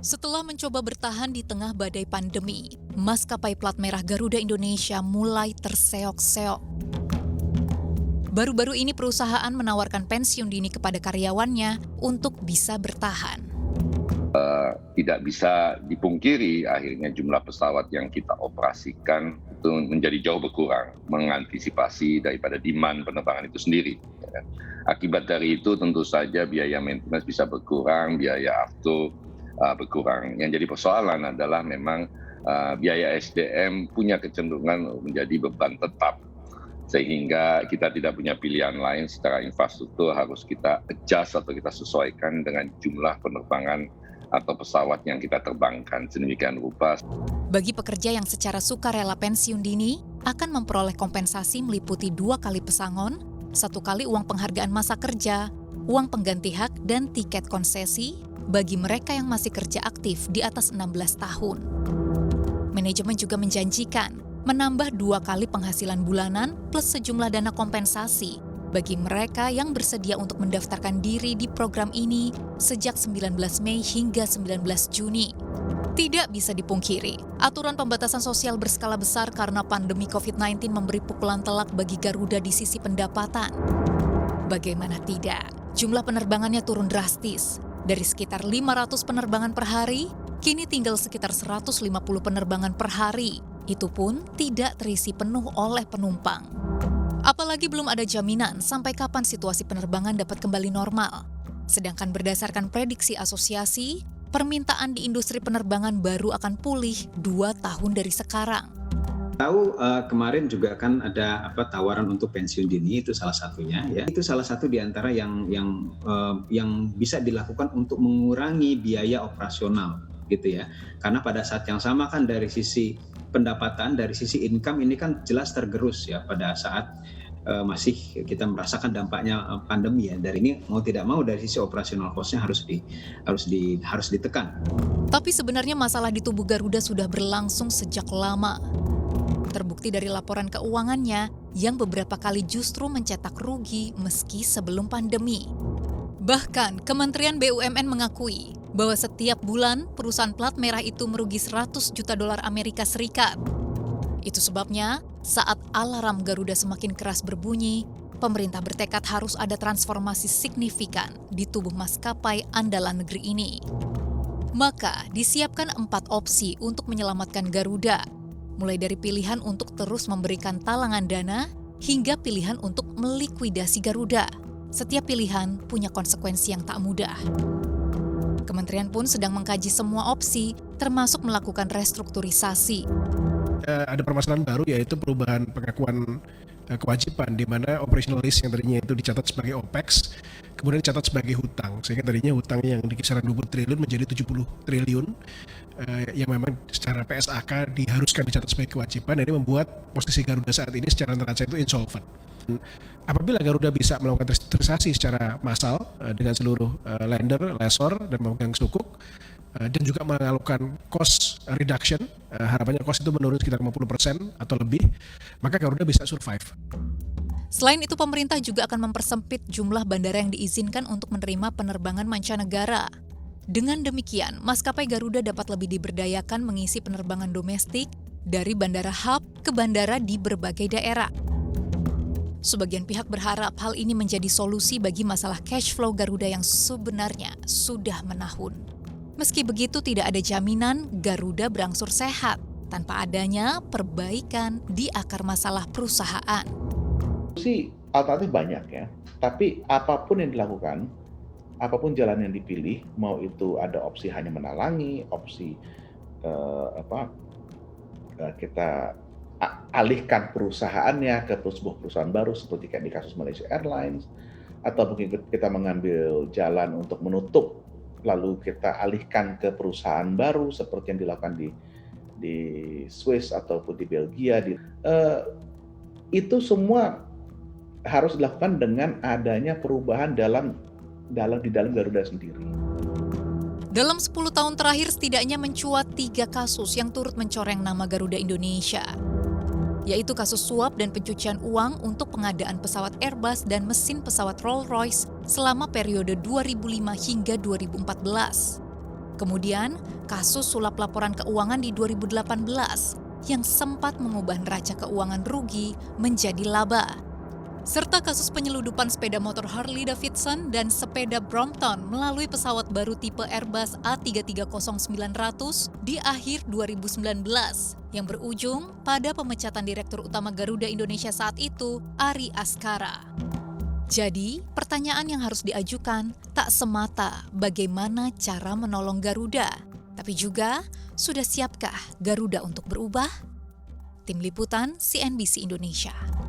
Setelah mencoba bertahan di tengah badai pandemi, maskapai plat merah Garuda Indonesia mulai terseok-seok. Baru-baru ini perusahaan menawarkan pensiun dini kepada karyawannya untuk bisa bertahan. Tidak bisa dipungkiri akhirnya jumlah pesawat yang kita operasikan itu menjadi jauh berkurang mengantisipasi daripada demand penerbangan itu sendiri. Akibat dari itu tentu saja biaya maintenance bisa berkurang, biaya after berkurang. Yang jadi persoalan adalah memang biaya SDM punya kecenderungan menjadi beban tetap, sehingga kita tidak punya pilihan lain secara infrastruktur, harus kita adjust atau kita sesuaikan dengan jumlah penerbangan atau pesawat yang kita terbangkan sedemikian rupa. Bagi pekerja yang secara sukarela pensiun dini, akan memperoleh kompensasi meliputi 2 kali pesangon, 1 kali uang penghargaan masa kerja, uang pengganti hak dan tiket konsesi bagi mereka yang masih kerja aktif di atas 16 tahun. Manajemen juga menjanjikan menambah 2 kali penghasilan bulanan plus sejumlah dana kompensasi bagi mereka yang bersedia untuk mendaftarkan diri di program ini sejak 19 Mei hingga 19 Juni. Tidak bisa dipungkiri, aturan pembatasan sosial berskala besar karena pandemi COVID-19 memberi pukulan telak bagi Garuda di sisi pendapatan. Bagaimana tidak, jumlah penerbangannya turun drastis. Dari sekitar 500 penerbangan per hari, kini tinggal sekitar 150 penerbangan per hari. Itu pun tidak terisi penuh oleh penumpang. Apalagi belum ada jaminan sampai kapan situasi penerbangan dapat kembali normal. Sedangkan berdasarkan prediksi asosiasi, permintaan di industri penerbangan baru akan pulih 2 tahun dari sekarang. Tahu kemarin juga kan ada tawaran untuk pensiun dini, itu salah satunya ya. Itu salah satu di antara yang bisa dilakukan untuk mengurangi biaya operasional gitu ya. Karena pada saat yang sama kan dari sisi pendapatan, dari sisi income ini kan jelas tergerus ya pada saat masih kita merasakan dampaknya pandemi ya. Dari ini mau tidak mau dari sisi operasional cost-nya harus ditekan. Tapi sebenarnya masalah di tubuh Garuda sudah berlangsung sejak lama. Terbukti dari laporan keuangannya yang beberapa kali justru mencetak rugi meski sebelum pandemi. Bahkan Kementerian BUMN mengakui bahwa setiap bulan perusahaan plat merah itu merugi 100 juta dolar Amerika Serikat. Itu sebabnya saat alarm Garuda semakin keras berbunyi, pemerintah bertekad harus ada transformasi signifikan di tubuh maskapai andalan negeri ini. Maka disiapkan 4 opsi untuk menyelamatkan Garuda, mulai dari pilihan untuk terus memberikan talangan dana hingga pilihan untuk melikuidasi Garuda. Setiap pilihan punya konsekuensi yang tak mudah. Kementerian pun sedang mengkaji semua opsi, termasuk melakukan restrukturisasi. Ada permasalahan baru, yaitu perubahan pengakuan kewajiban, di mana operational lease yang tadinya itu dicatat sebagai OPEX kemudian dicatat sebagai hutang, sehingga tadinya hutang yang di kisaran 20 triliun menjadi 70 triliun yang memang secara PSAK diharuskan dicatat sebagai kewajiban, dan ini membuat posisi Garuda saat ini secara neraca itu insolvent. Apabila Garuda bisa melakukan restrukturisasi secara massal dengan seluruh lender, lessor, dan pemegang sukuk, dan juga melakukan cost reduction, harapannya cost itu menurun sekitar 50% atau lebih, maka Garuda bisa survive. Selain itu, pemerintah juga akan mempersempit jumlah bandara yang diizinkan untuk menerima penerbangan mancanegara. Dengan demikian, maskapai Garuda dapat lebih diberdayakan mengisi penerbangan domestik dari bandara hub ke bandara di berbagai daerah. Sebagian pihak berharap hal ini menjadi solusi bagi masalah cash flow Garuda yang sebenarnya sudah menahun. Meski begitu, tidak ada jaminan Garuda berangsur sehat tanpa adanya perbaikan di akar masalah perusahaan. Alternatif banyak ya, tapi apapun yang dilakukan, apapun jalan yang dipilih, mau itu ada opsi hanya menalangi, opsi kita alihkan perusahaannya ke sebuah perusahaan baru seperti kayak di kasus Malaysia Airlines, atau mungkin kita mengambil jalan untuk menutup lalu kita alihkan ke perusahaan baru seperti yang dilakukan di Swiss ataupun di Belgia. Itu semua harus dilakukan dengan adanya perubahan di dalam Garuda sendiri. Dalam 10 tahun terakhir setidaknya mencuat 3 kasus yang turut mencoreng nama Garuda Indonesia, yaitu kasus suap dan pencucian uang untuk pengadaan pesawat Airbus dan mesin pesawat Rolls-Royce selama periode 2005 hingga 2014. Kemudian, kasus sulap laporan keuangan di 2018 yang sempat mengubah neraca keuangan rugi menjadi laba. Serta kasus penyeludupan sepeda motor Harley Davidson dan sepeda Brompton melalui pesawat baru tipe Airbus A330-900 di akhir 2019 yang berujung pada pemecatan Direktur Utama Garuda Indonesia saat itu, Ari Askara. Jadi, pertanyaan yang harus diajukan tak semata bagaimana cara menolong Garuda, tapi juga sudah siapkah Garuda untuk berubah? Tim Liputan CNBC Indonesia.